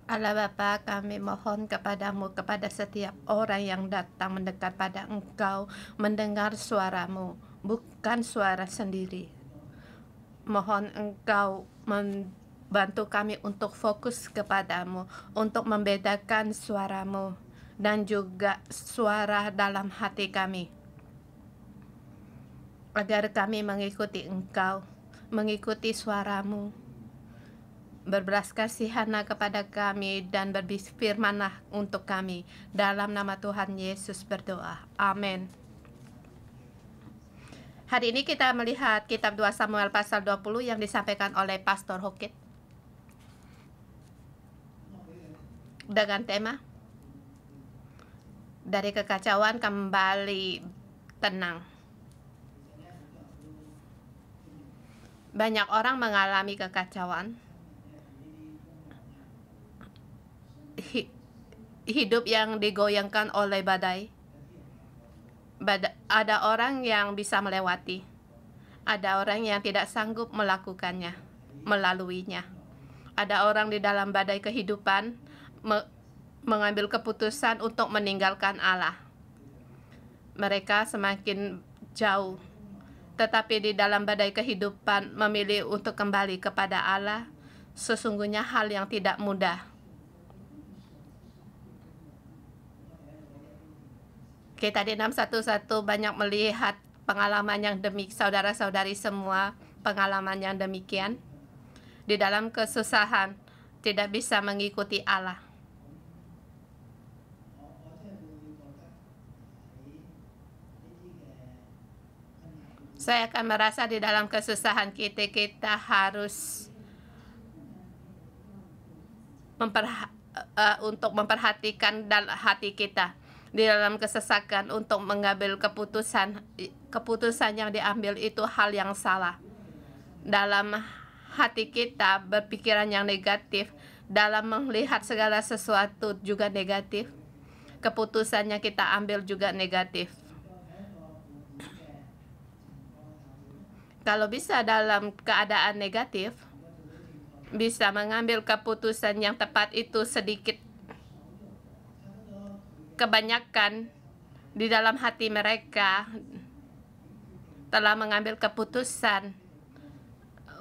Allah Bapa, kami mohon kepadamu, kepada setiap orang yang datang mendekat pada Engkau, mendengar suaramu, bukan suara sendiri. Mohon Engkau membantu kami untuk fokus kepadamu, untuk membedakan suaramu dan juga suara dalam hati kami, agar kami mengikuti Engkau, mengikuti suaramu. Berbelas kasihanlah kepada kami dan berfirmanlah untuk kami. Dalam nama Tuhan Yesus berdoa. Amin. Hari ini kita melihat kitab 2 Samuel pasal 20 yang disampaikan oleh Pastor Hokit dengan tema dari kekacauan kembali tenang. Banyak orang mengalami kekacauan. Hidup yang digoyangkan oleh badai. Ada orang yang bisa melewati. Ada orang yang tidak sanggup melakukannya, melaluinya. Ada orang di dalam badai kehidupan mengambil keputusan untuk meninggalkan Allah. Mereka semakin jauh, tetapi di dalam badai kehidupan memilih untuk kembali kepada Allah sesungguhnya hal yang tidak mudah. Kita di 611 banyak melihat pengalaman yang saudara-saudari semua, pengalaman yang demikian. Di dalam kesusahan tidak bisa mengikuti Allah. Saya akan merasa di dalam kesusahan kita harus untuk memperhatikan hati kita di dalam kesesakan untuk mengambil keputusan yang diambil itu hal yang salah. Dalam hati kita berpikiran yang negatif, dalam melihat segala sesuatu juga negatif. Keputusan yang kita ambil juga negatif. Kalau bisa dalam keadaan negatif, bisa mengambil keputusan yang tepat itu sedikit. Kebanyakan di dalam hati mereka telah mengambil keputusan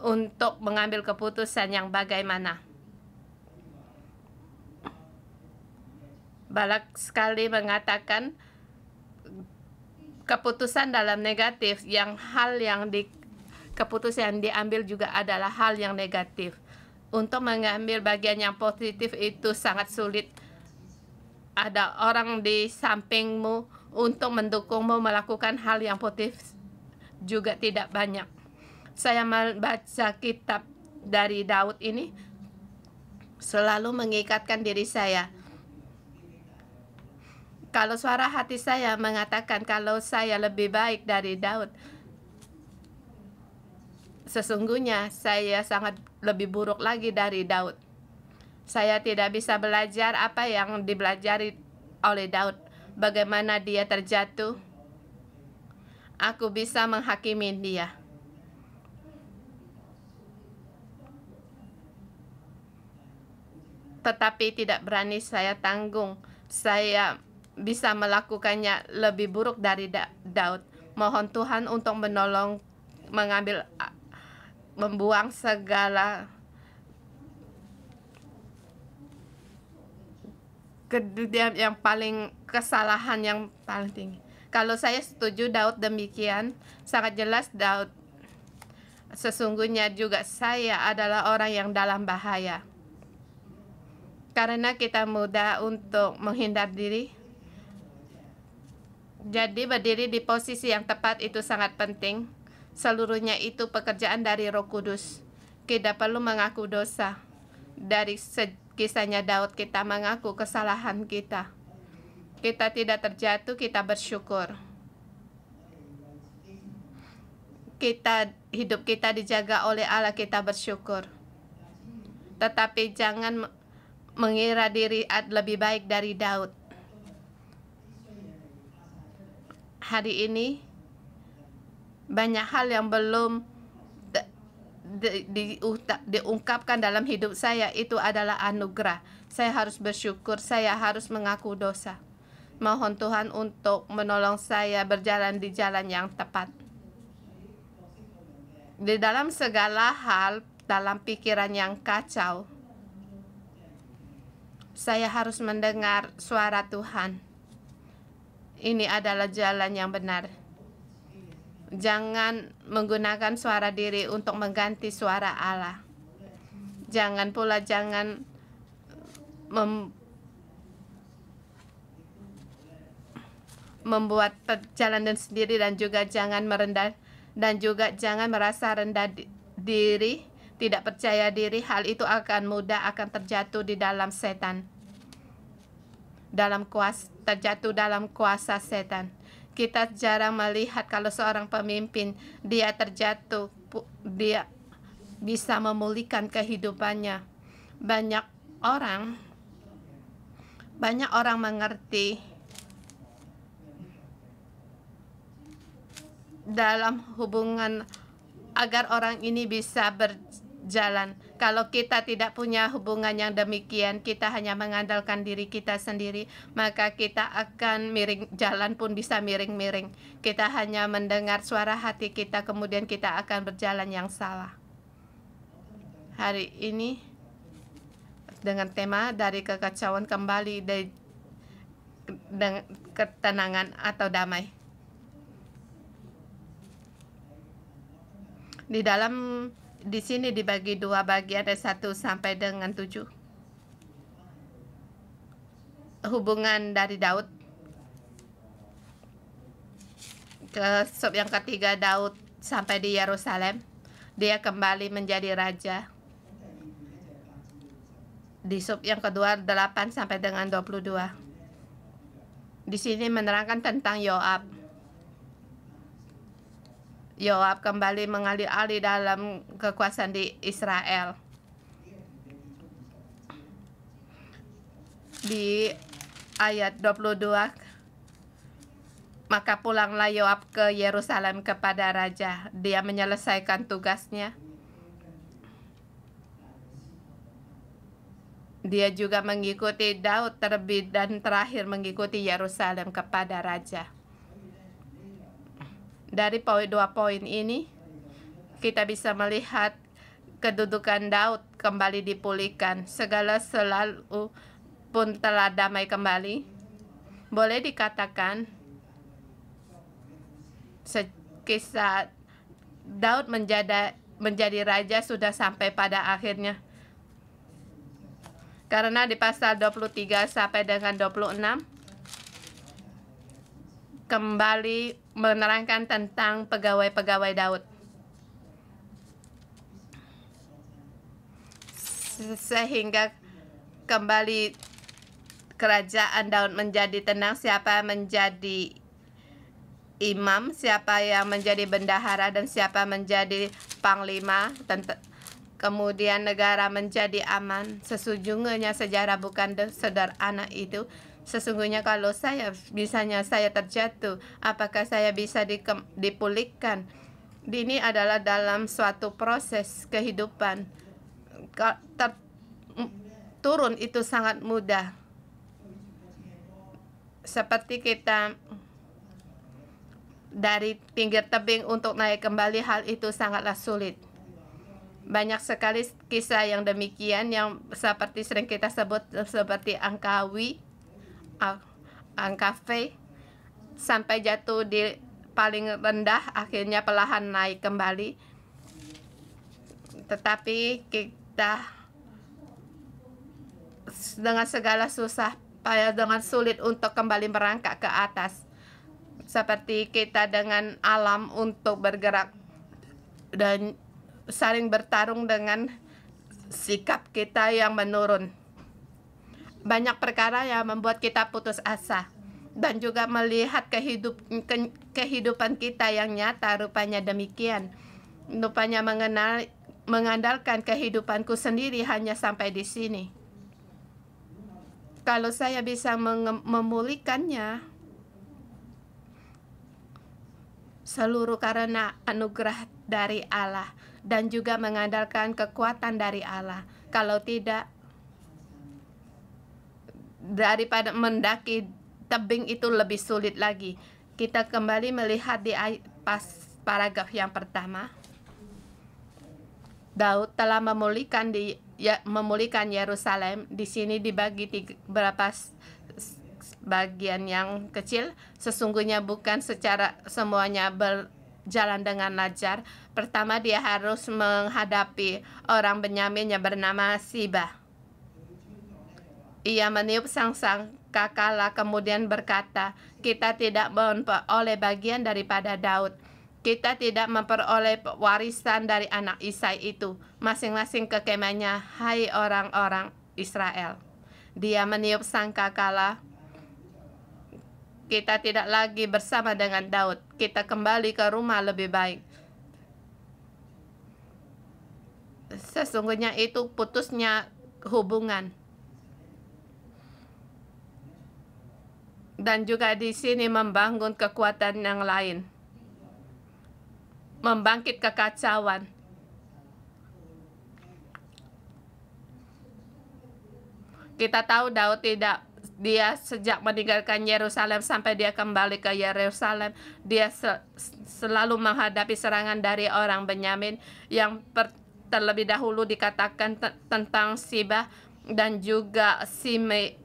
untuk mengambil keputusan yang bagaimana. Balak sekali mengatakan keputusan dalam negatif, keputusan yang diambil juga adalah hal yang negatif. Untuk mengambil bagian yang positif itu sangat sulit. Ada orang di sampingmu untuk mendukungmu melakukan hal yang positif juga tidak banyak. Saya membaca kitab dari Daud ini selalu mengikatkan diri saya. Kalau suara hati saya mengatakan kalau saya lebih baik dari Daud, sesungguhnya saya sangat lebih buruk lagi dari Daud. Saya tidak bisa belajar apa yang dipelajari oleh Daud. Bagaimana dia terjatuh. Aku bisa menghakimi dia. Tetapi tidak berani saya tanggung. Saya bisa melakukannya lebih buruk dari Daud. Mohon Tuhan untuk menolong membuang segala kesalahan yang paling tinggi. Kalau saya setuju Daud demikian, sangat jelas Daud sesungguhnya juga saya adalah orang yang dalam bahaya. Karena kita mudah untuk menghindar diri. Jadi berdiri di posisi yang tepat itu sangat penting. Seluruhnya itu pekerjaan dari Roh Kudus. Kita perlu mengaku dosa. Dari kisahnya Daud kita mengaku kesalahan kita. Kita tidak terjatuh, kita bersyukur. Hidup kita dijaga oleh Allah, kita bersyukur. Tetapi jangan mengira diri lebih baik dari Daud. Hari ini banyak hal yang belum diungkapkan dalam hidup saya, itu adalah anugerah. Saya harus bersyukur, saya harus mengaku dosa. Mohon Tuhan untuk menolong saya berjalan di jalan yang tepat. Di dalam segala hal, dalam pikiran yang kacau, saya harus mendengar suara Tuhan. Ini adalah jalan yang benar. Jangan menggunakan suara diri untuk mengganti suara Allah. Jangan membuat perjalanan sendiri, dan juga jangan merasa rendah diri, tidak percaya diri. Hal itu akan mudah akan terjatuh di dalam setan, terjatuh dalam kuasa setan. Kita jarang melihat kalau seorang pemimpin dia terjatuh, dia bisa memulihkan kehidupannya. Banyak orang mengerti dalam hubungan agar orang ini bisa berjalan. Kalau kita tidak punya hubungan yang demikian, kita hanya mengandalkan diri kita sendiri, maka kita akan miring, jalan pun bisa miring-miring. Kita hanya mendengar suara hati kita, kemudian kita akan berjalan yang salah. Hari ini dengan tema dari kekacauan kembali dengan ketenangan atau damai. Di sini dibagi dua bagian, ada 1 sampai dengan 7. Hubungan dari Daud. Sub yang ketiga, Daud sampai di Yerusalem. Dia kembali menjadi raja. Di sub yang kedua, 8 sampai dengan 22. Di sini menerangkan tentang Yoab. Yoab kembali mengalih alih dalam kekuasaan di Israel. Di ayat 22, maka pulanglah Yoab ke Yerusalem kepada raja. Dia menyelesaikan tugasnya. Dia juga mengikuti Daud terlebih dan terakhir mengikuti Yerusalem kepada raja. Dari dua poin ini, kita bisa melihat kedudukan Daud kembali dipulihkan. Segala selalu pun telah damai kembali. Boleh dikatakan, kisah Daud menjadi raja sudah sampai pada akhirnya. Karena di pasal 23 sampai dengan 26, kembali menerangkan tentang pegawai-pegawai Daud. Sehingga kembali kerajaan Daud menjadi tenang. Siapa menjadi imam, siapa yang menjadi bendahara, dan siapa menjadi panglima. Kemudian negara menjadi aman. Sesungguhnya sejarah bukan sederhana itu. Sesungguhnya kalau misalnya saya terjatuh, apakah saya bisa dipulihkan? Ini adalah dalam suatu proses kehidupan. Turun itu sangat mudah. Seperti kita dari pinggir tebing untuk naik kembali, hal itu sangatlah sulit. Banyak sekali kisah yang demikian yang seperti sering kita sebut seperti Angkawi, Angkafe, sampai jatuh di paling rendah, akhirnya perlahan naik kembali. Tetapi kita dengan segala susah payah, dengan sulit untuk kembali merangkak ke atas. Seperti kita dengan alam untuk bergerak dan saling bertarung dengan sikap kita yang menurun. Banyak perkara yang membuat kita putus asa, dan juga melihat kehidupan kita yang nyata rupanya demikian. Rupanya mengandalkan kehidupanku sendiri hanya sampai di sini. Kalau saya bisa memulihkannya, seluruh karena anugerah dari Allah, dan juga mengandalkan kekuatan dari Allah. Kalau tidak, daripada mendaki tebing itu lebih sulit lagi. Kita kembali melihat di paragraf yang pertama. Daud telah memulihkan Yerusalem. Di sini dibagi beberapa bagian yang kecil. Sesungguhnya bukan secara semuanya berjalan dengan lancar. Pertama, dia harus menghadapi orang Benyamin yang bernama Siba. Ia meniup sang kakala, kemudian berkata, kita tidak memperoleh bagian daripada Daud. Kita tidak memperoleh warisan dari anak Isai itu. Masing-masing ke kemahnya, hai orang-orang Israel. Dia meniup sang kakala. Kita tidak lagi bersama dengan Daud. Kita kembali ke rumah lebih baik. Sesungguhnya itu putusnya hubungan. Dan juga di sini membangun kekuatan yang lain. Membangkit kekacauan. Kita tahu Daud dia sejak meninggalkan Yerusalem sampai dia kembali ke Yerusalem, dia selalu menghadapi serangan dari orang Benyamin yang terlebih dahulu dikatakan tentang Siba dan juga Simei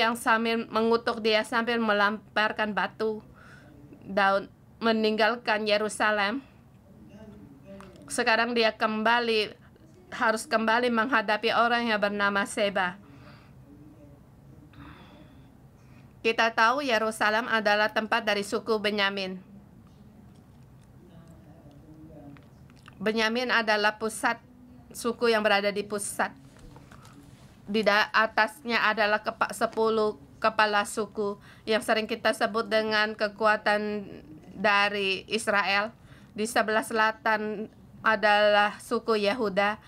yang sambil mengutuk dia sambil melemparkan batu. Daud meninggalkan Yerusalem. Sekarang dia harus kembali menghadapi orang yang bernama Seba. Kita tahu Yerusalem adalah tempat dari suku Benyamin. Benyamin adalah pusat suku yang berada di pusat. Di atasnya adalah 10 kepala suku yang sering kita sebut dengan kekuatan dari Israel. Di sebelah selatan adalah suku Yehuda,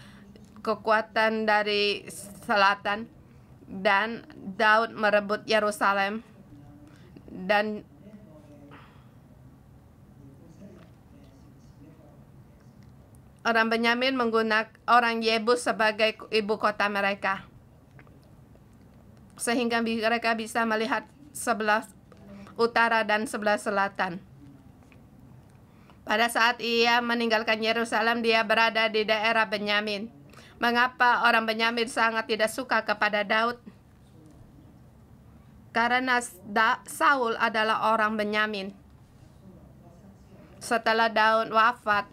kekuatan dari selatan, dan Daud merebut Yerusalem. Dan orang Benyamin menggunakan orang Yebus sebagai ibu kota mereka, sehingga mereka bisa melihat sebelah utara dan sebelah selatan. Pada saat ia meninggalkan Yerusalem, dia berada di daerah Benyamin. Mengapa orang Benyamin sangat tidak suka kepada Daud? Karena Saul adalah orang Benyamin. Setelah Daud wafat,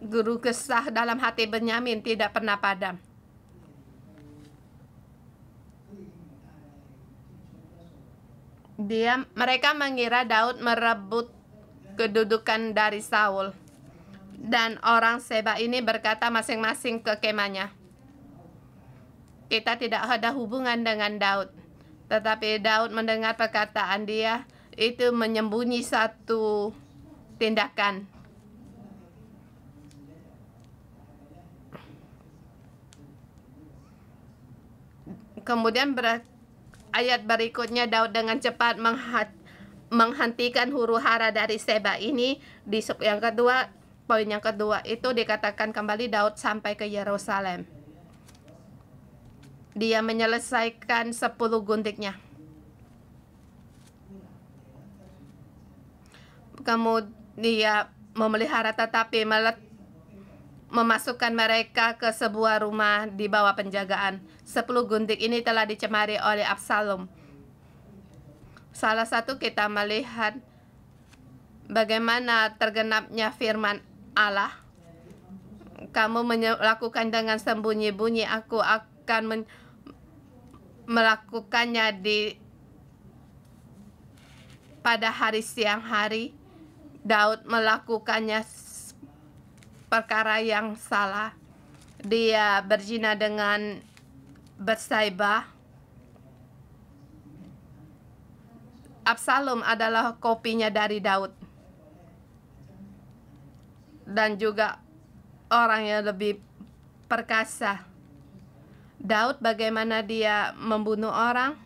guru kesah dalam hati Benyamin tidak pernah padam. Mereka mengira Daud merebut kedudukan dari Saul. Dan orang Seba ini berkata masing-masing ke kemahnya, kita tidak ada hubungan dengan Daud. Tetapi Daud mendengar perkataan dia, itu menyembunyi satu tindakan. Kemudian ayat berikutnya, Daud dengan cepat menghentikan huru-hara dari Seba ini. Di yang kedua, poin yang kedua itu dikatakan kembali Daud sampai ke Yerusalem. Dia menyelesaikan 10 guntiknya. Kemudian dia memelihara tetapi memasukkan mereka ke sebuah rumah di bawah penjagaan. 10 guntik ini telah dicemari oleh Absalom. Salah satu kita melihat bagaimana tergenapnya firman Allah. Kamu melakukan dengan sembunyi-bunyi, aku akan melakukannya pada hari siang hari. Daud melakukannya perkara yang salah. Dia berzina dengan Batseba. Absalom adalah kopinya dari Daud. Dan juga orang yang lebih perkasa. Daud bagaimana dia membunuh orang?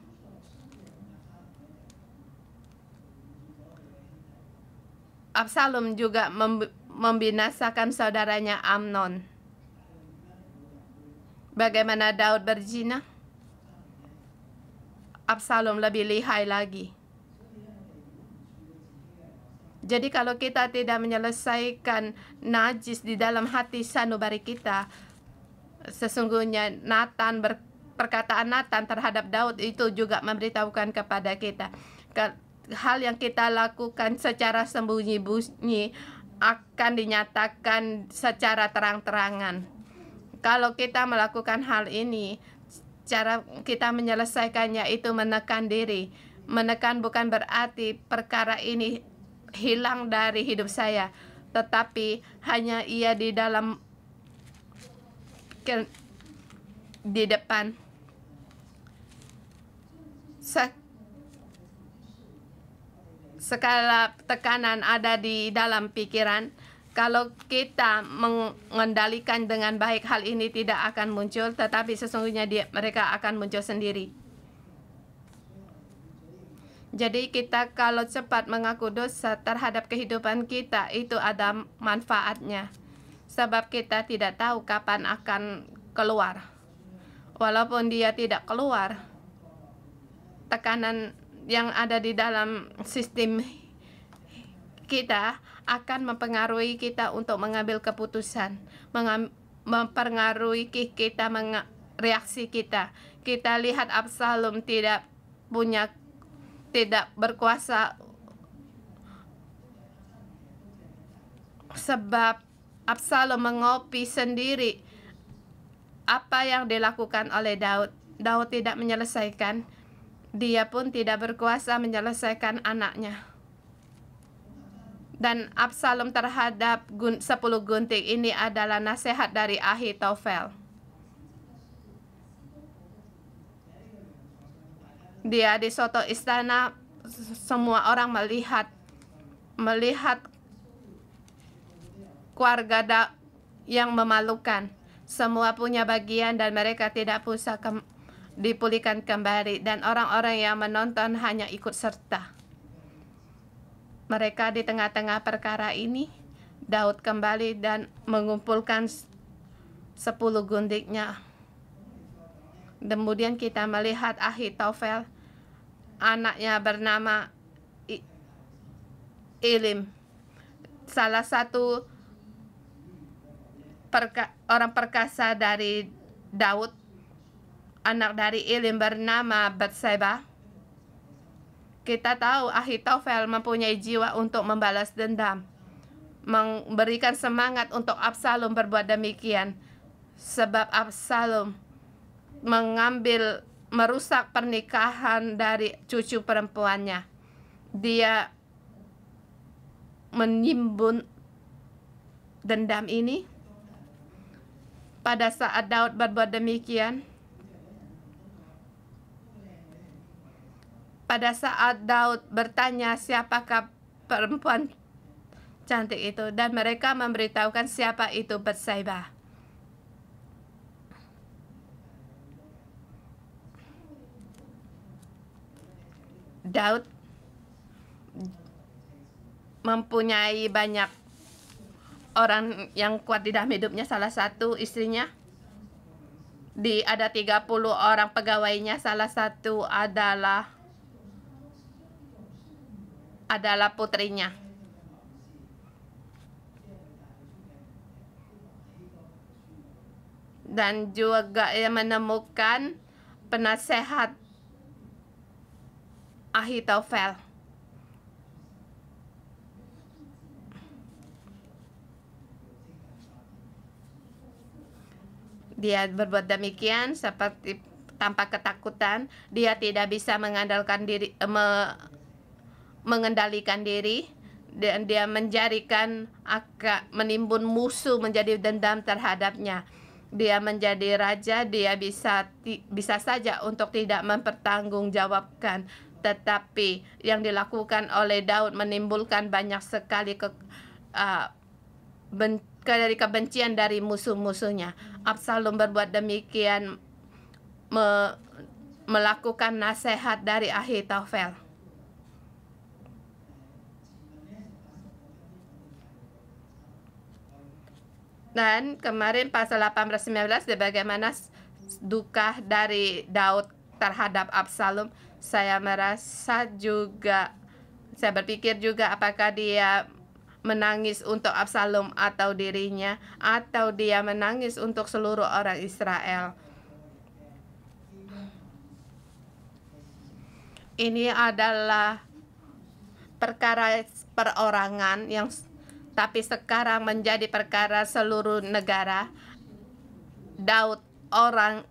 Absalom juga membinasakan saudaranya Amnon. Bagaimana Daud berzina? Absalom lebih lihai lagi. Jadi kalau kita tidak menyelesaikan najis di dalam hati sanubari kita, sesungguhnya perkataan Nathan terhadap Daud itu juga memberitahukan kepada kita hal yang kita lakukan secara sembunyi-bunyi akan dinyatakan secara terang-terangan. Kalau kita melakukan hal ini, cara kita menyelesaikannya itu menekan diri. Menekan bukan berarti perkara ini hilang dari hidup saya, tetapi hanya ia di dalam di depan. Skala tekanan ada di dalam pikiran. Kalau kita mengendalikan dengan baik, hal ini tidak akan muncul, tetapi sesungguhnya mereka akan muncul sendiri. Jadi kita kalau cepat mengaku dosa terhadap kehidupan kita, itu ada manfaatnya. Sebab kita tidak tahu kapan akan keluar. Walaupun dia tidak keluar, tekanan yang ada di dalam sistem kita akan mempengaruhi kita untuk mengambil keputusan, mempengaruhi kita, reaksi kita. Kita lihat Absalom tidak berkuasa sebab Absalom mengopi sendiri apa yang dilakukan oleh Daud. Daud tidak menyelesaikan. Dia pun tidak berkuasa menyelesaikan anaknya. Dan Absalom terhadap 10 gunting ini adalah nasihat dari Ahitofel. Dia di soto istana, semua orang melihat keluarga yang memalukan. Semua punya bagian dan mereka tidak bisa dipulihkan kembali, dan orang-orang yang menonton hanya ikut serta. Mereka di tengah-tengah perkara ini, Daud kembali dan mengumpulkan 10 guntingnya. Kemudian kita melihat Ahitofel, anaknya bernama Ilim, salah satu orang perkasa dari Daud. Anak dari Ilim bernama Batseba. Kita tahu Ahitofel mempunyai jiwa untuk membalas dendam, memberikan semangat untuk Absalom berbuat demikian, sebab Absalom merusak pernikahan dari cucu perempuannya. Dia menimbun dendam ini. Pada saat Daud berbuat demikian, pada saat Daud bertanya siapakah perempuan cantik itu, dan mereka memberitahukan siapa itu Batseba. Daud mempunyai banyak orang yang kuat di dalam hidupnya. Salah satu istrinya. Ada 30 orang pegawainya. Salah satu adalah putrinya. Dan juga ia menemukan penasehat Ahitofel. Dia berbuat demikian seperti tanpa ketakutan. Dia tidak bisa mengendalikan diri, dan dia menimbun musuh menjadi dendam terhadapnya. Dia menjadi raja, dia bisa saja untuk tidak mempertanggungjawabkan, tetapi yang dilakukan oleh Daud menimbulkan banyak sekali dari kebencian dari musuh-musuhnya. Absalom berbuat demikian, melakukan nasihat dari Ahitofel. Dan kemarin pasal 18-19, bagaimana duka dari Daud terhadap Absalom, saya merasa juga, saya berpikir juga apakah dia menangis untuk Absalom atau dirinya, atau dia menangis untuk seluruh orang Israel. Ini adalah perkara perorangan yang tapi sekarang menjadi perkara seluruh negara. Daud orang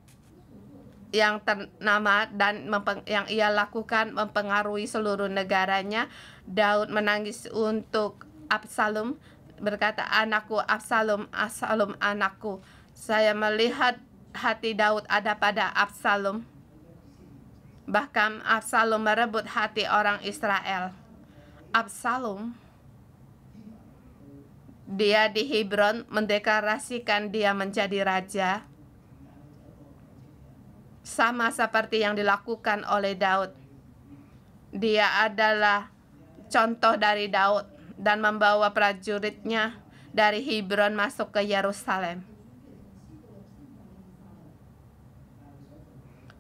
yang ternama dan yang ia lakukan mempengaruhi seluruh negaranya. Daud menangis untuk Absalom, berkata, "Anakku Absalom, Absalom anakku." Saya melihat hati Daud ada pada Absalom. Bahkan Absalom merebut hati orang Israel. Absalom, dia di Hebron mendeklarasikan dia menjadi raja, sama seperti yang dilakukan oleh Daud. Dia adalah contoh dari Daud dan membawa prajuritnya dari Hebron masuk ke Yerusalem.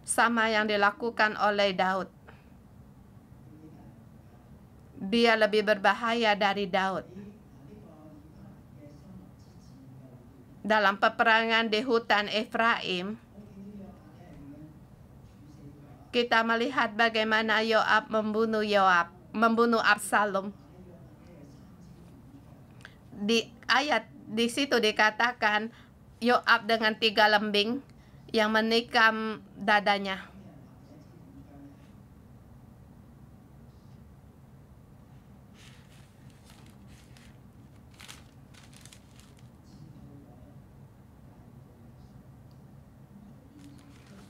Sama yang dilakukan oleh Daud. Dia lebih berbahaya dari Daud. Dalam peperangan di hutan Efraim, kita melihat bagaimana Yoab membunuh Absalom. Di situ dikatakan Yoab dengan 3 lembing yang menikam dadanya.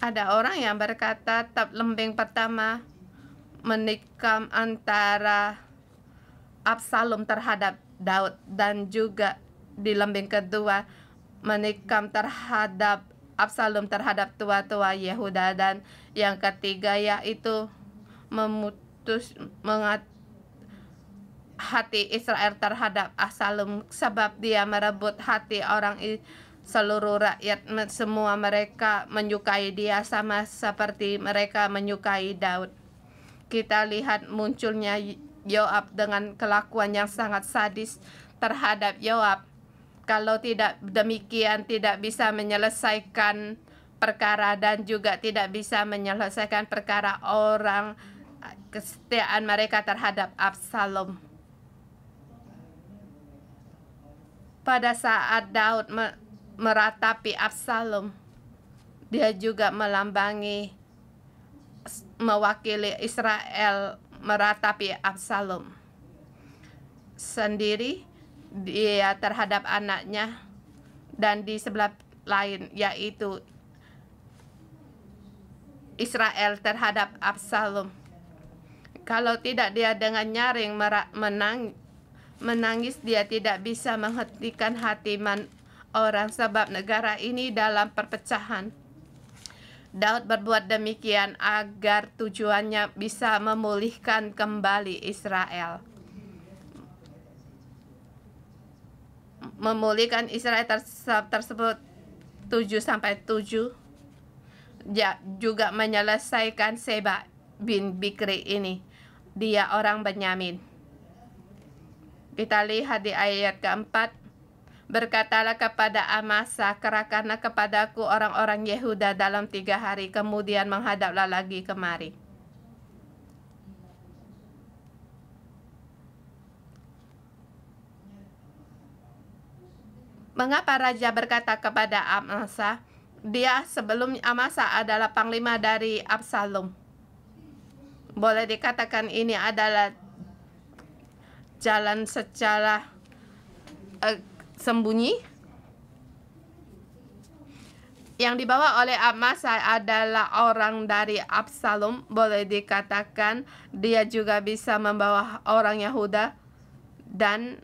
Ada orang yang berkata lembing pertama menikam antara Absalom terhadap Daud, dan juga di lembing kedua menikam terhadap Absalom terhadap tua-tua Yehuda, dan yang ketiga yaitu hati Israel terhadap Absalom, sebab dia merebut hati orang seluruh rakyat. Semua mereka menyukai dia sama seperti mereka menyukai Daud. Kita lihat munculnya Yoab dengan kelakuan yang sangat sadis terhadap Yoab. Kalau tidak demikian, tidak bisa menyelesaikan perkara dan juga tidak bisa menyelesaikan perkara orang kesetiaan mereka terhadap Absalom. Pada saat Daud meratapi Absalom, dia juga mewakili Israel meratapi Absalom sendiri, dia terhadap anaknya, dan di sebelah lain yaitu Israel terhadap Absalom. Kalau tidak dia dengan nyaring menangis, dia tidak bisa menghentikan hati orang, sebab negara ini dalam perpecahan. Daud berbuat demikian agar tujuannya bisa memulihkan kembali Israel. Memulihkan Israel tersebut 7-7, juga menyelesaikan Seba bin Bikri ini. Dia orang Benyamin. Kita lihat di ayat keempat. Berkatalah kepada Amasa, "Kerahkanlah kepadaku orang-orang Yehuda dalam 3 hari, kemudian menghadaplah lagi kemari." Mengapa raja berkata kepada Amasa? Dia sebelum Amasa adalah panglima dari Absalom. Boleh dikatakan ini adalah jalan secara sembunyi. Yang dibawa oleh Amasa adalah orang dari Absalom. Boleh dikatakan dia juga bisa membawa orang Yehuda. Dan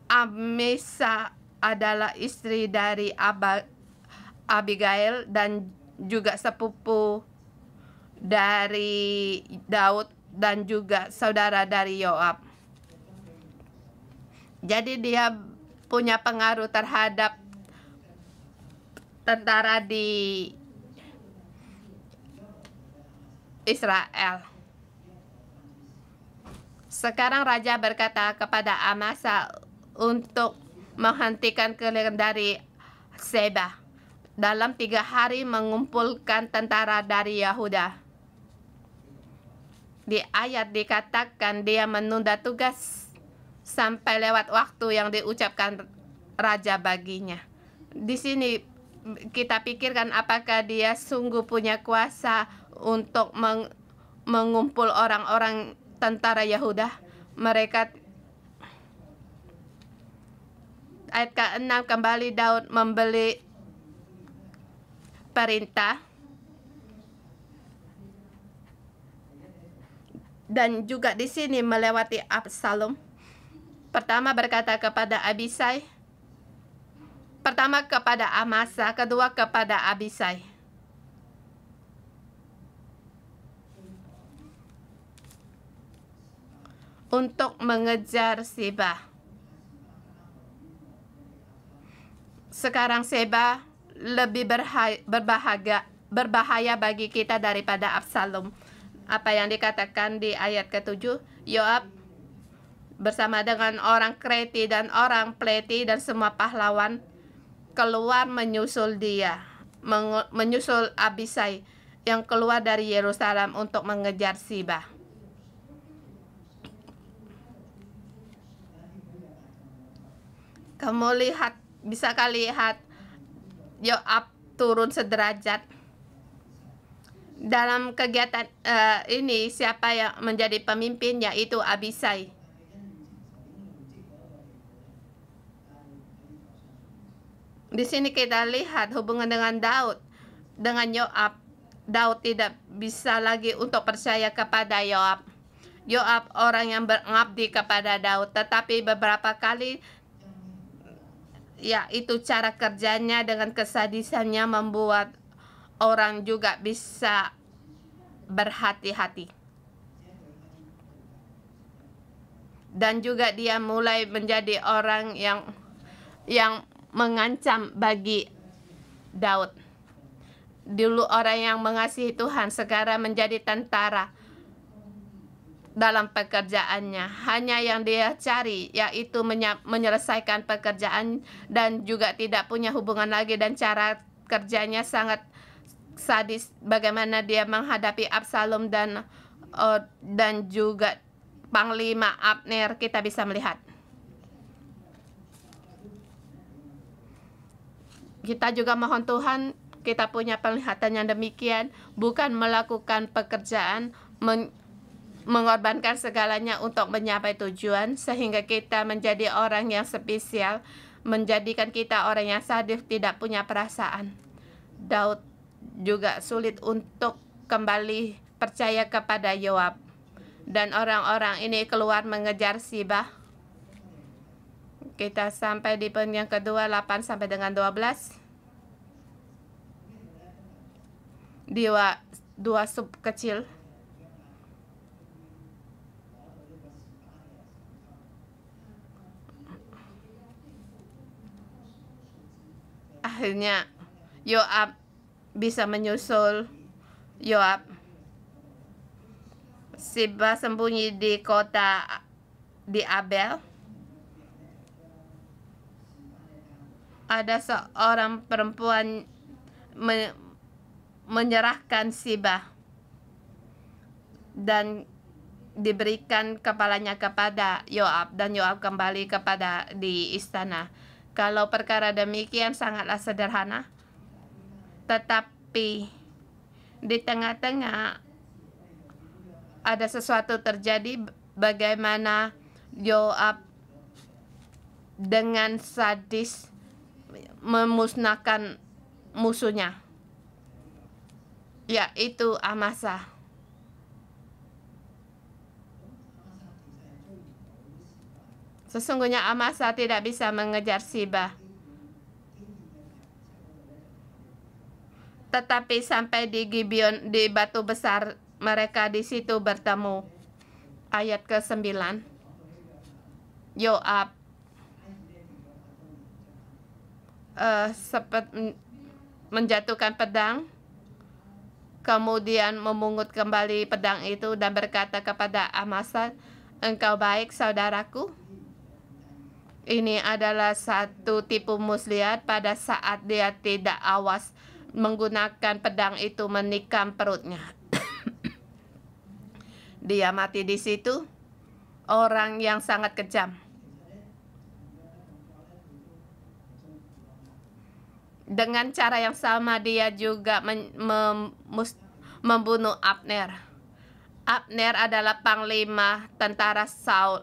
Amasa adalah istri dari Abigail dan juga sepupu dari Daud dan juga saudara dari Yoab. Jadi dia punya pengaruh terhadap tentara di Israel. Sekarang raja berkata kepada Amasa untuk menghentikan keliling dari Seba dalam 3 hari, mengumpulkan tentara dari Yehuda. Di ayat dikatakan dia menunda tugas sampai lewat waktu yang diucapkan raja baginya. Di sini kita pikirkan apakah dia sungguh punya kuasa untuk mengumpul orang-orang tentara Yehuda. Mereka, ayat ke-6, kembali Daud membeli perintah dan juga di sini melewati Absalom. Pertama berkata kepada Abisai, pertama kepada Amasa, kedua kepada Abisai. Untuk mengejar Seba. Sekarang Seba lebih berbahaya bagi kita daripada Absalom. Apa yang dikatakan di ayat ke-7, Yoab bersama dengan orang Kreti dan orang Pleti dan semua pahlawan keluar menyusul dia, menyusul Abisai yang keluar dari Yerusalem untuk mengejar Seba. Kamu lihat, bisa kali lihat Yoab turun sederajat. Dalam kegiatan ini siapa yang menjadi pemimpin, yaitu Abisai. Di sini kita lihat hubungan dengan Daud dengan Yoab. Daud tidak bisa lagi untuk percaya kepada Yoab. Yoab orang yang mengabdi kepada Daud, tetapi beberapa kali yaitu cara kerjanya dengan kesadisannya membuat orang juga bisa berhati-hati. Dan juga dia mulai menjadi orang yang mengancam bagi Daud. Dulu orang yang mengasihi Tuhan, sekarang menjadi tentara dalam pekerjaannya. Hanya yang dia cari yaitu menyelesaikan pekerjaan dan juga tidak punya hubungan lagi, dan cara kerjanya sangat sadis. Bagaimana dia menghadapi Absalom dan juga Panglima Abner, kita bisa melihat. Kita juga mohon Tuhan kita punya penglihatan yang demikian, bukan melakukan pekerjaan, mengorbankan segalanya untuk mencapai tujuan, sehingga kita menjadi orang yang spesial, menjadikan kita orang yang sadis, tidak punya perasaan. Daud juga sulit untuk kembali percaya kepada Yoab. Dan orang-orang ini keluar mengejar Seba. Kita sampai di poin yang kedua, 8 sampai dengan 12. Dua sub kecil. Akhirnya Yoab bisa menyusul Yoab. Seba sembunyi di kota di Abel. Ada seorang perempuan menyerahkan Seba dan diberikan kepalanya kepada Yoab, dan Yoab kembali di istana. Kalau perkara demikian sangatlah sederhana, tetapi di tengah-tengah ada sesuatu terjadi, bagaimana Yoab dengan sadis memusnahkan musuhnya, yaitu Amasa. Sesungguhnya Amasa tidak bisa mengejar Seba, tetapi sampai di Gibeon, di batu besar, mereka di situ bertemu. Ayat ke-9. Yoab menjatuhkan pedang, kemudian memungut kembali pedang itu dan berkata kepada Amasa, "Engkau baik, saudaraku." Ini adalah satu tipu muslihat pada saat dia tidak awas menggunakan pedang itu menikam perutnya. Dia mati di situ. Orang yang sangat kejam. Dengan cara yang sama dia juga membunuh Abner. Abner adalah panglima tentara Saul.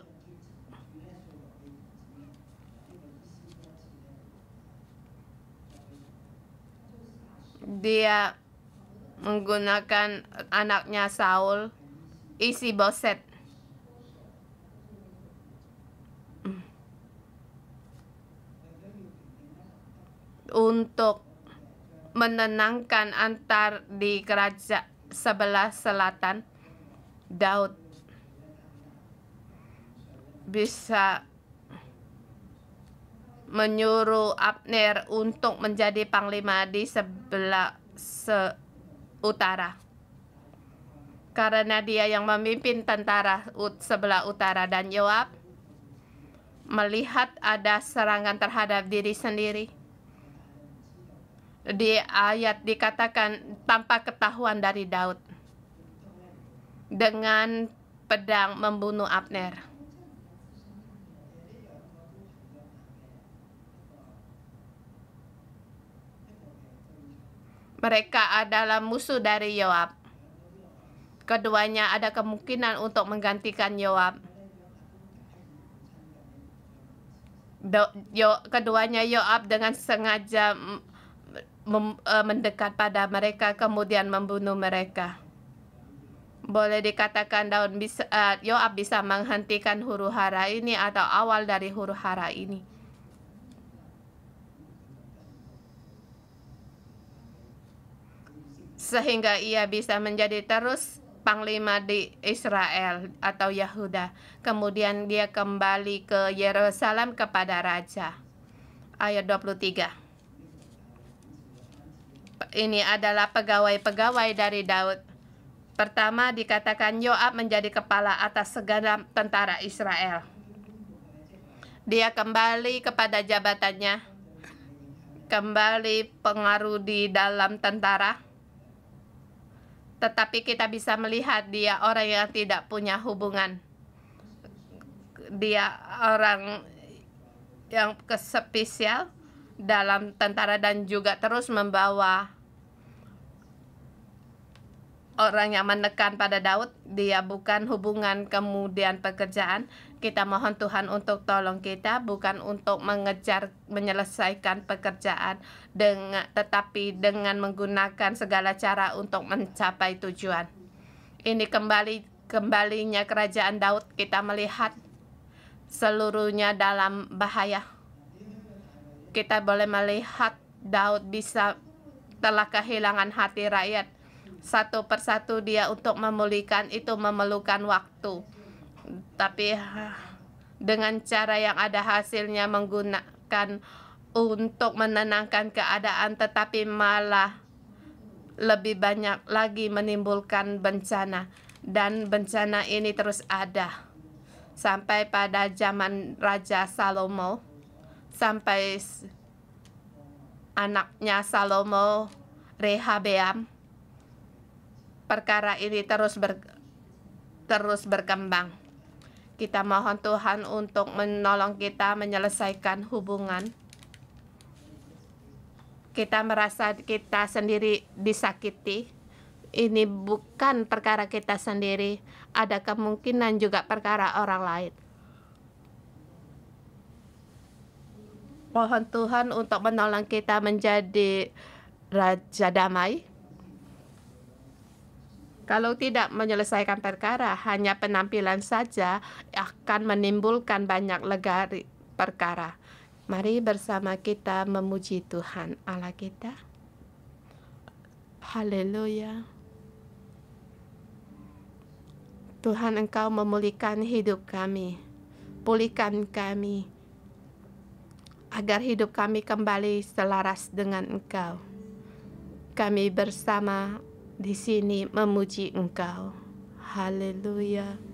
Dia menggunakan anaknya Saul, Isi-Boset, untuk menenangkan antar di kerajaan sebelah selatan. Daud bisa menyuruh Abner untuk menjadi panglima di sebelah utara, karena dia yang memimpin tentara sebelah utara, dan Yoab melihat ada serangan terhadap diri sendiri. Di ayat dikatakan tanpa ketahuan dari Daud, dengan pedang membunuh Abner. Mereka adalah musuh dari Yoab. Keduanya ada kemungkinan untuk menggantikan Yoab. Keduanya Yoab dengan sengaja mendekat pada mereka kemudian membunuh mereka. Boleh dikatakan Yoab bisa menghentikan huru-hara ini atau awal dari huru-hara ini. Sehingga ia bisa menjadi terus panglima di Israel atau Yehuda. Kemudian dia kembali ke Yerusalem kepada raja. Ayat 23. Ini adalah pegawai-pegawai dari Daud. Pertama dikatakan Yoab menjadi kepala atas segenap tentara Israel. Dia kembali kepada jabatannya, kembali pengaruh di dalam tentara. Tetapi kita bisa melihat dia orang yang tidak punya hubungan. Dia orang yang spesial dalam tentara dan juga terus membawa orang yang menekan pada Daud. Dia bukan hubungan kemudian pekerjaan. Kita mohon Tuhan untuk tolong kita, bukan untuk mengejar menyelesaikan pekerjaan, tetapi dengan menggunakan segala cara untuk mencapai tujuan. Ini kembalinya kerajaan Daud. Kita melihat seluruhnya dalam bahaya. Kita boleh melihat Daud telah kehilangan hati rakyat. Satu persatu dia untuk memulihkan itu memerlukan waktu. Tapi dengan cara yang ada hasilnya menggunakan untuk menenangkan keadaan, tetapi malah lebih banyak lagi menimbulkan bencana. Dan bencana ini terus ada sampai pada zaman Raja Salomo, sampai anaknya Salomo, Rehabeam. Perkara ini terus berkembang. Kita mohon Tuhan untuk menolong kita menyelesaikan hubungan. Kita merasa kita sendiri disakiti. Ini bukan perkara kita sendiri. Ada kemungkinan juga perkara orang lain. Mohon Tuhan untuk menolong kita menjadi raja damai. Kalau tidak menyelesaikan perkara, hanya penampilan saja akan menimbulkan banyak legari perkara. Mari bersama kita memuji Tuhan Allah kita. Haleluya. Tuhan, Engkau memulihkan hidup kami. Pulihkan kami agar hidup kami kembali selaras dengan Engkau. Kami bersama di sini memuji Engkau. Haleluya.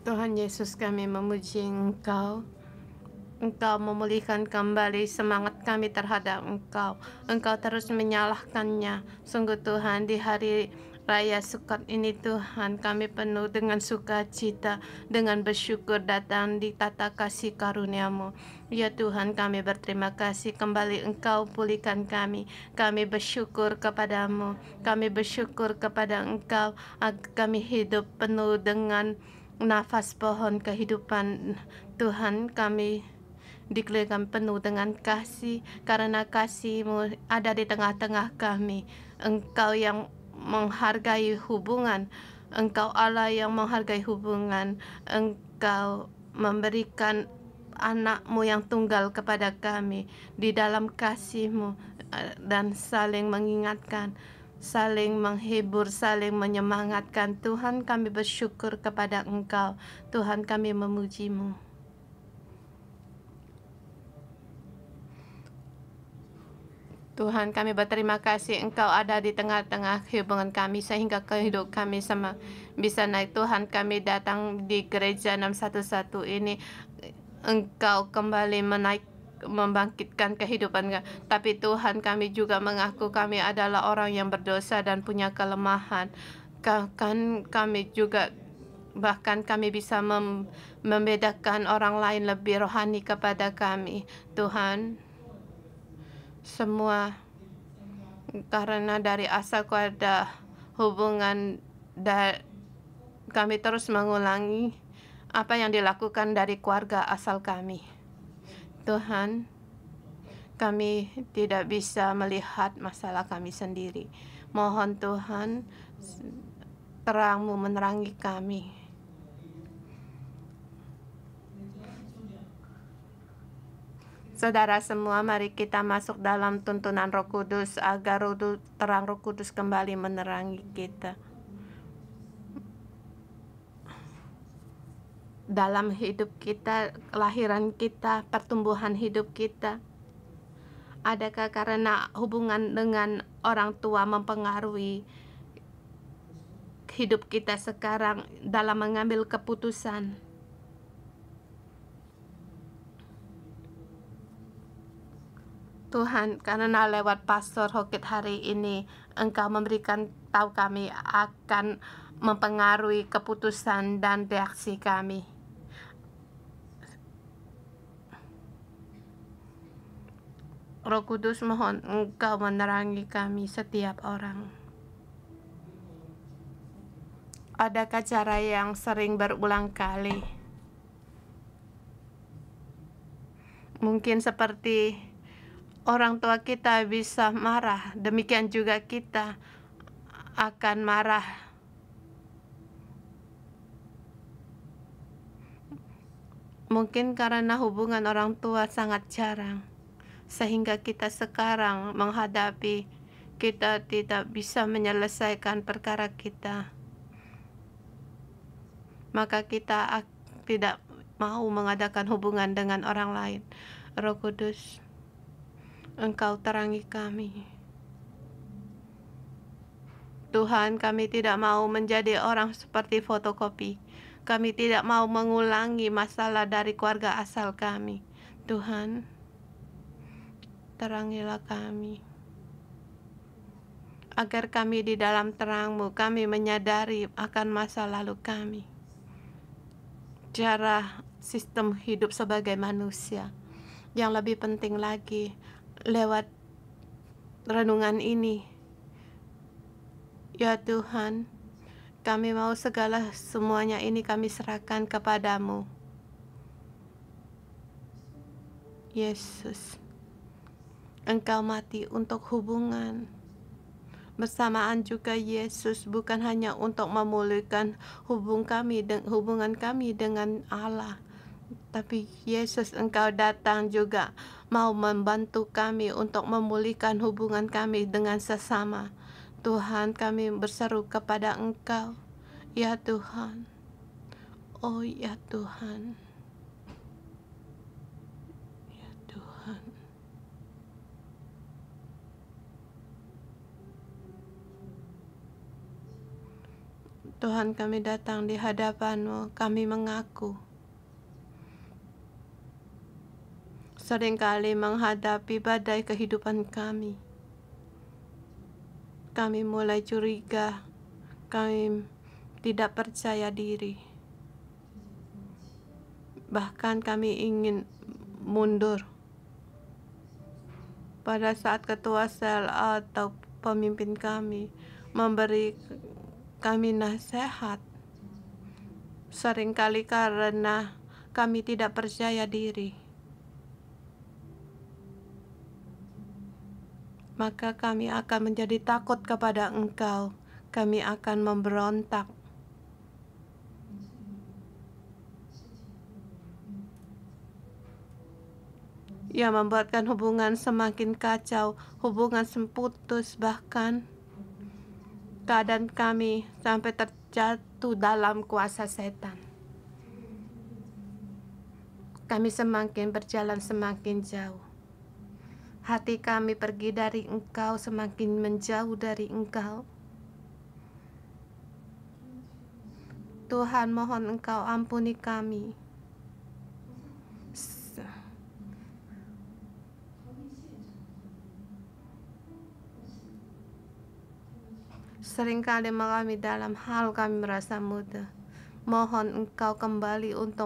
Tuhan Yesus, kami memuji Engkau. Engkau memulihkan kembali semangat kami terhadap Engkau. Engkau terus menyalahkannya. Sungguh Tuhan, di hari Raya Sukkot ini Tuhan, kami penuh dengan sukacita, dengan bersyukur datang di tata kasih karunia-Mu. Ya Tuhan, kami berterima kasih kembali Engkau pulihkan kami. Kami bersyukur kepadamu. Kami bersyukur kepada Engkau. Kami hidup penuh dengan nafas pohon kehidupan. Tuhan, kami dikelilingi penuh dengan kasih, karena kasih-Mu ada di tengah-tengah kami. Engkau yang menghargai hubungan, Engkau Allah yang menghargai hubungan. Engkau memberikan anak-Mu yang tunggal kepada kami di dalam kasih-Mu, dan saling mengingatkan, saling menghibur, saling menyemangatkan. Tuhan, kami bersyukur kepada Engkau. Tuhan, kami memuji-Mu. Tuhan, kami berterima kasih Engkau ada di tengah-tengah hubungan kami sehingga kehidupan kami sama bisa naik. Tuhan, kami datang di gereja 611 ini, Engkau kembali membangkitkan kehidupan kami. Tapi Tuhan, kami juga mengaku kami adalah orang yang berdosa dan punya kelemahan. Kami juga bahkan kami bisa membedakan orang lain lebih rohani kepada kami. Tuhan, semua karena dari asalku ada hubungan, kami terus mengulangi apa yang dilakukan dari keluarga asal kami. Tuhan, kami tidak bisa melihat masalah kami sendiri. Mohon Tuhan, terang-Mu menerangi kami. Saudara semua, mari kita masuk dalam tuntunan Roh Kudus agar terang Roh Kudus kembali menerangi kita. Dalam hidup kita, kelahiran kita, pertumbuhan hidup kita, adakah karena hubungan dengan orang tua mempengaruhi hidup kita sekarang dalam mengambil keputusan? Tuhan, karena lewat Pastor Hokit hari ini, Engkau memberikan tahu kami akan mempengaruhi keputusan dan reaksi kami. Roh Kudus, mohon Engkau menerangi kami setiap orang. Adakah cara yang sering berulang kali? Mungkin seperti orang tua kita bisa marah, demikian juga kita akan marah. Mungkin karena hubungan orang tua sangat jarang, sehingga kita sekarang menghadapi, kita tidak bisa menyelesaikan perkara kita. Maka kita tidak mau mengadakan hubungan dengan orang lain. Roh Kudus, Engkau terangi kami. Tuhan, kami tidak mau menjadi orang seperti fotokopi. Kami tidak mau mengulangi masalah dari keluarga asal kami. Tuhan, terangilah kami, agar kami di dalam terang-Mu, kami menyadari akan masa lalu kami, cara sistem hidup sebagai manusia. Yang lebih penting lagi, lewat renungan ini, ya Tuhan, kami mau segala semuanya ini kami serahkan kepadamu. Yesus, Engkau mati untuk hubungan. Bersamaan juga Yesus bukan hanya untuk memulihkan hubungan kami dengan Allah, Tapi Yesus, Engkau datang juga mau membantu kami untuk memulihkan hubungan kami dengan sesama. Tuhan, kami berseru kepada Engkau. Ya Tuhan, oh ya Tuhan, ya Tuhan. Tuhan, kami datang di hadapan-Mu, kami mengaku seringkali menghadapi badai kehidupan kami. Kami mulai curiga, kami tidak percaya diri. Bahkan kami ingin mundur. Pada saat ketua sel atau pemimpin kami memberi kami nasihat, seringkali karena kami tidak percaya diri, maka kami akan menjadi takut kepada Engkau. Kami akan memberontak. Ia membuatkan hubungan semakin kacau, hubungan putus, bahkan keadaan kami sampai terjatuh dalam kuasa setan. Kami semakin berjalan semakin jauh. Hati kami pergi dari Engkau, semakin menjauh dari Engkau. Tuhan, mohon Engkau ampuni kami. Seringkali kami dalam hal kami merasa mudah. Mohon Engkau kembali untuk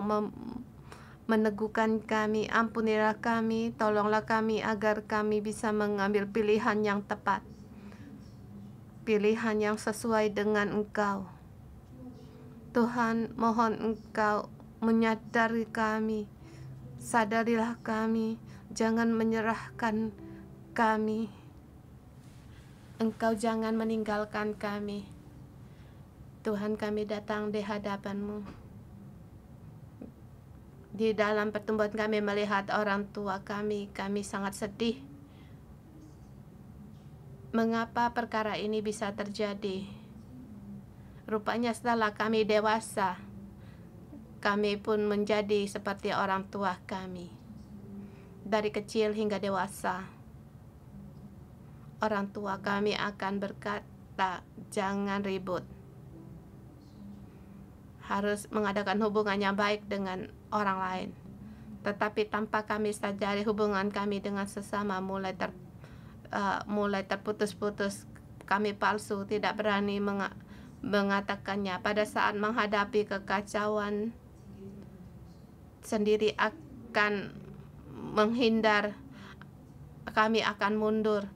meneguhkan kami. Ampunilah kami, tolonglah kami agar kami bisa mengambil pilihan yang tepat, pilihan yang sesuai dengan Engkau. Tuhan, mohon Engkau menyadari kami, sadarilah kami, jangan menyerahkan kami. Engkau jangan meninggalkan kami. Tuhan, kami datang di hadapan-Mu. Di dalam pertumbuhan kami melihat orang tua kami sangat sedih. Mengapa perkara ini bisa terjadi? Rupanya setelah kami dewasa, kami pun menjadi seperti orang tua kami. Dari kecil hingga dewasa, orang tua kami akan berkata, jangan ribut. Harus mengadakan hubungan yang baik dengan orang lain. Tetapi tanpa kami sadari, hubungan kami dengan sesama mulai terputus-putus. Kami palsu, tidak berani mengatakannya. Pada saat menghadapi kekacauan, sendiri akan menghindar, kami akan mundur,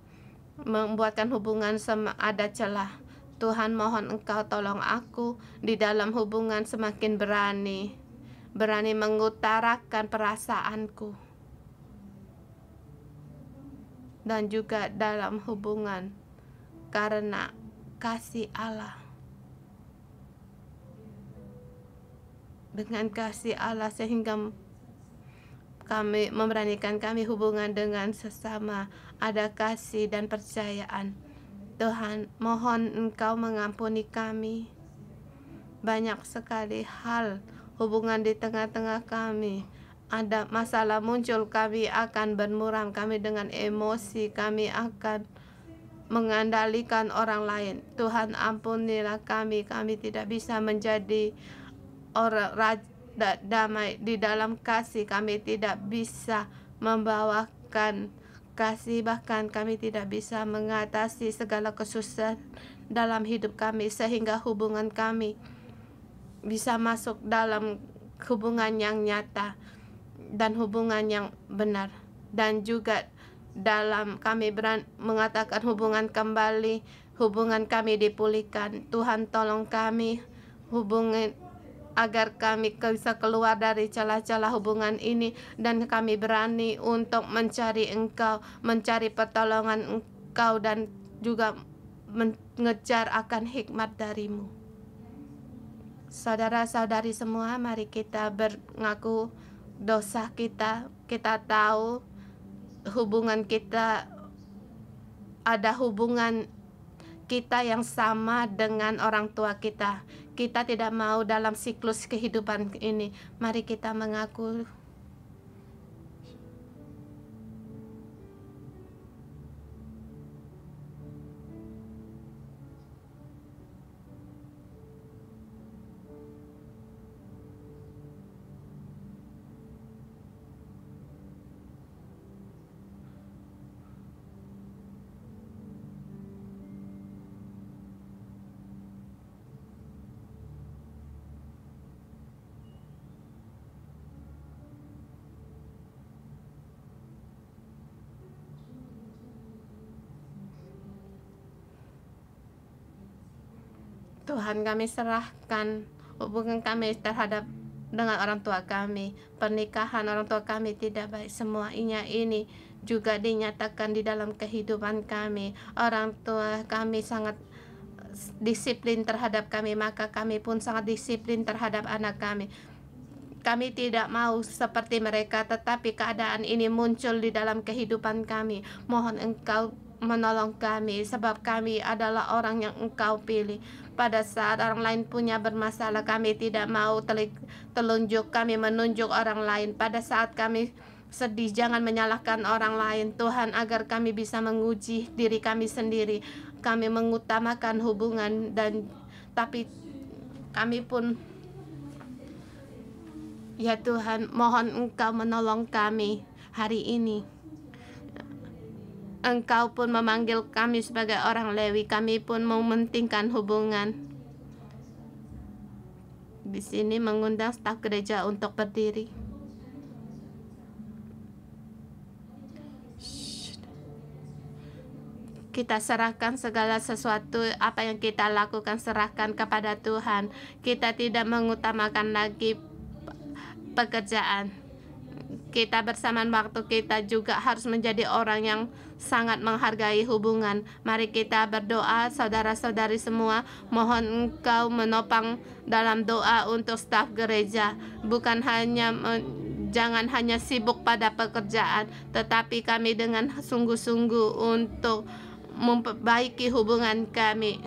membuatkan hubungan ada celah. Tuhan, mohon Engkau tolong aku di dalam hubungan semakin berani mengutarakan perasaanku, dan juga dalam hubungan karena kasih Allah. Dengan kasih Allah sehingga kami memberanikan kami hubungan dengan sesama, ada kasih dan percayaan. Tuhan, mohon Engkau mengampuni kami. Banyak sekali hal hubungan di tengah-tengah kami. Ada masalah muncul, kami akan bermuram, kami dengan emosi, kami akan mengandalkan orang lain. Tuhan, ampunilah kami tidak bisa menjadi orang damai di dalam kasih. Kami tidak bisa membawakan kasih, bahkan kami tidak bisa mengatasi segala kesusahan dalam hidup kami, sehingga hubungan kami bisa masuk dalam hubungan yang nyata dan hubungan yang benar. Dan juga dalam kami mengatakan hubungan kembali, hubungan kami dipulihkan. Tuhan, tolong kami hubungan agar kami bisa keluar dari celah-celah hubungan ini, dan kami berani untuk mencari Engkau, mencari pertolongan Engkau, dan juga mengejar akan hikmat dari-Mu. Saudara-saudari semua, mari kita mengaku dosa kita. Kita tahu hubungan kita, ada hubungan kita yang sama dengan orang tua kita. Kita tidak mau dalam siklus kehidupan ini. Mari kita mengaku. Tuhan, kami serahkan hubungan kami terhadap dengan orang tua kami. Pernikahan orang tua kami tidak baik. Semuanya ini juga dinyatakan di dalam kehidupan kami. Orang tua kami sangat disiplin terhadap kami, maka kami pun sangat disiplin terhadap anak kami. Kami tidak mau seperti mereka, tetapi keadaan ini muncul di dalam kehidupan kami. Mohon Engkau menolong kami, sebab kami adalah orang yang Engkau pilih. Pada saat orang lain punya bermasalah, kami tidak mau telunjuk, kami menunjuk orang lain. Pada saat kami sedih, jangan menyalahkan orang lain. Tuhan, agar kami bisa menguji diri kami sendiri. Kami mengutamakan hubungan, tapi kami pun, ya Tuhan, mohon Engkau menolong kami hari ini. Engkau pun memanggil kami sebagai orang Lewi. Kami pun mementingkan hubungan. Di sini mengundang staf gereja untuk berdiri. Kita serahkan segala sesuatu, apa yang kita lakukan serahkan kepada Tuhan. Kita tidak mengutamakan lagi pekerjaan. Kita bersamaan waktu, kita juga harus menjadi orang yang sangat menghargai hubungan. Mari kita berdoa, saudara-saudari semua. Mohon Engkau menopang dalam doa untuk staf gereja. Bukan hanya jangan hanya sibuk pada pekerjaan, tetapi kami dengan sungguh-sungguh untuk memperbaiki hubungan kami.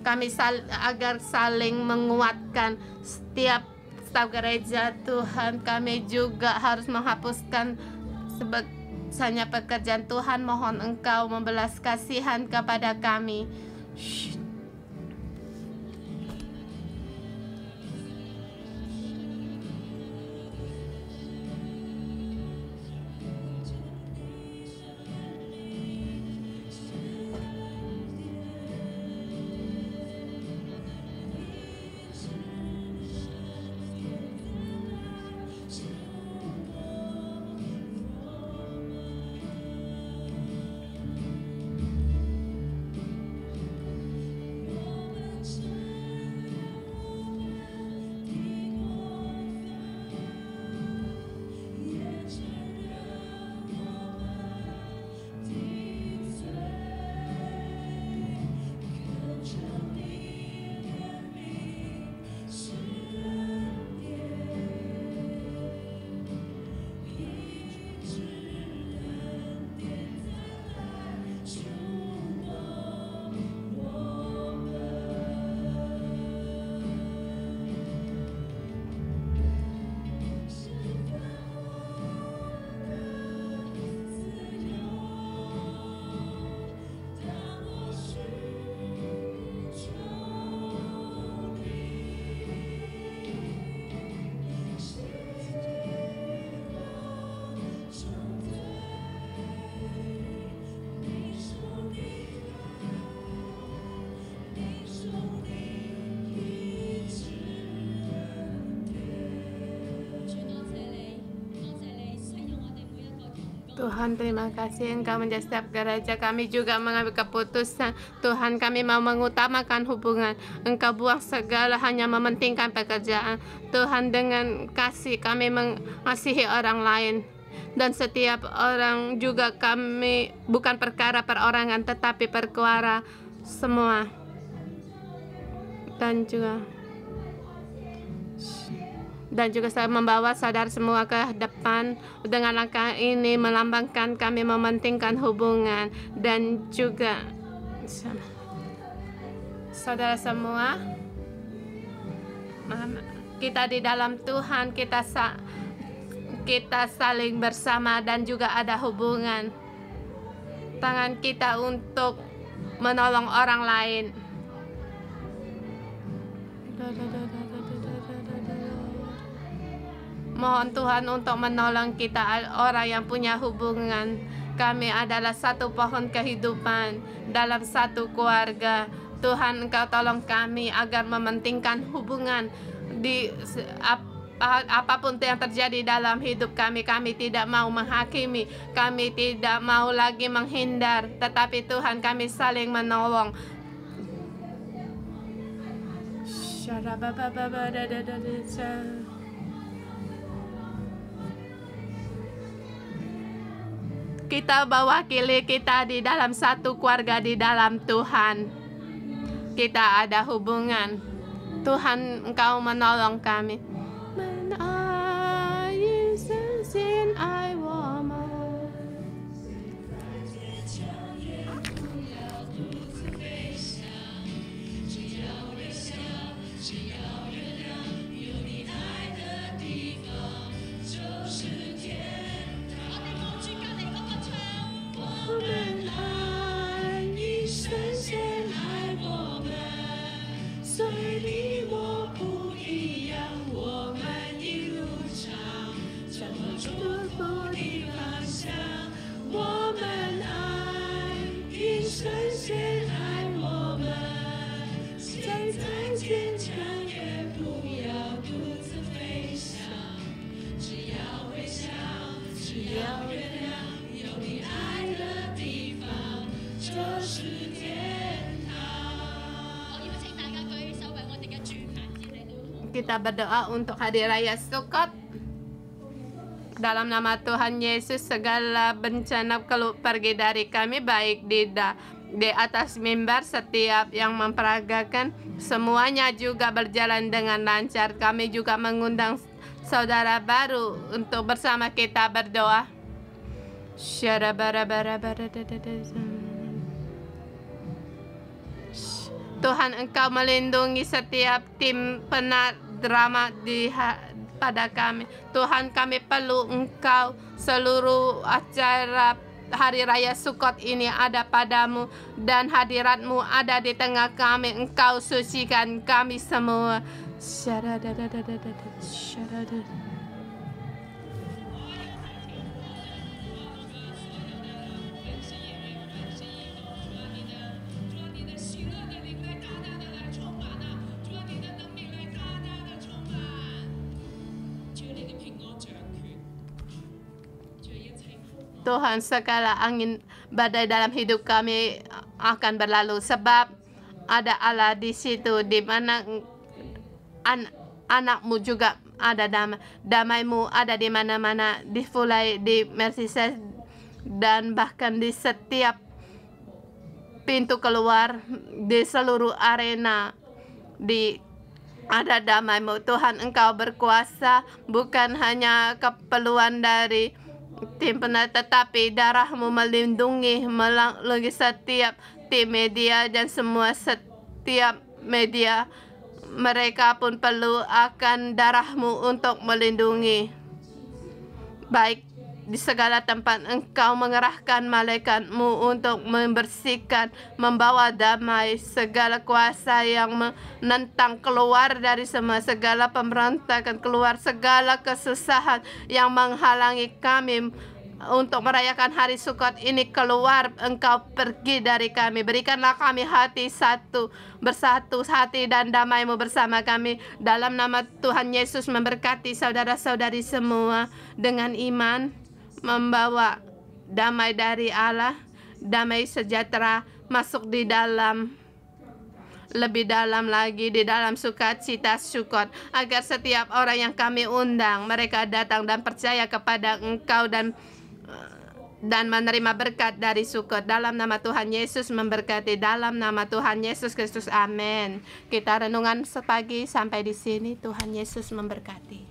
Kami agar saling menguatkan setiap staf gereja. Tuhan, kami juga harus menghapuskan sebesarnya pekerjaan. Tuhan, mohon Engkau membelas kasihan kepada kami. Tuhan, terima kasih Engkau menjadi setiap gereja. Kami juga mengambil keputusan. Tuhan, kami mau mengutamakan hubungan. Engkau buang segala, hanya mementingkan pekerjaan. Tuhan, dengan kasih kami mengasihi orang lain. Dan setiap orang juga kami, bukan perkara perorangan, tetapi perkara semua. Dan juga Dan juga saya membawa saudara semua ke depan. Dengan langkah ini melambangkan kami mementingkan hubungan. Dan juga saudara semua, kita di dalam Tuhan, kita saling bersama dan juga ada hubungan. Tangan kita untuk menolong orang lain. Mohon Tuhan untuk menolong kita, orang yang punya hubungan. Kami adalah satu pohon kehidupan dalam satu keluarga. Tuhan, Engkau tolong kami agar mementingkan hubungan di apapun yang terjadi dalam hidup kami. Kami tidak mau menghakimi, kami tidak mau lagi menghindar, tetapi Tuhan, kami saling menolong. Kita mewakili kita di dalam satu keluarga di dalam Tuhan. Kita ada hubungan. Tuhan, Engkau menolong kami. Kita berdoa untuk hari raya Sukkot. Dalam nama Tuhan Yesus, segala bencana pergi dari kami, baik di atas mimbar, setiap yang memperagakan, semuanya juga berjalan dengan lancar. Kami juga mengundang saudara baru untuk bersama kita berdoa. Tuhan, Engkau melindungi setiap tim drama pada kami. Tuhan, kami perlu Engkau. Seluruh acara hari raya Sukkot ini ada padamu, dan hadirat-Mu ada di tengah kami. Engkau sucikan kami semua. Tuhan, segala angin badai dalam hidup kami akan berlalu, sebab ada Allah di situ, di mana anak-Mu juga ada damai-Mu ada di mana-mana, dimulai di Merseyside dan bahkan di setiap pintu keluar, di seluruh arena, ada damai-Mu. Tuhan, Engkau berkuasa, bukan hanya keperluan dari tim penarik, tetapi darah-Mu melindungi melalui setiap tim media dan setiap media. Mereka pun perlu akan darah-Mu untuk melindungi. Baik di segala tempat, Engkau mengerahkan malaikat-Mu untuk membersihkan, membawa damai, segala kuasa yang menentang keluar dari semua, segala pemberontakan keluar, segala kesusahan yang menghalangi kami untuk merayakan hari Sukkot ini keluar. Engkau pergi dari kami. Berikanlah kami hati satu, bersatu hati dan damai-Mu bersama kami. Dalam nama Tuhan Yesus, memberkati saudara-saudari semua dengan iman, membawa damai dari Allah, damai sejahtera masuk di dalam, lebih dalam lagi di dalam sukacita Sukkot, agar setiap orang yang kami undang, mereka datang dan percaya kepada Engkau dan dan menerima berkat dari syukur. Dalam nama Tuhan Yesus memberkati, dalam nama Tuhan Yesus Kristus, amin. Kita renungan sepagi sampai di sini. Tuhan Yesus memberkati.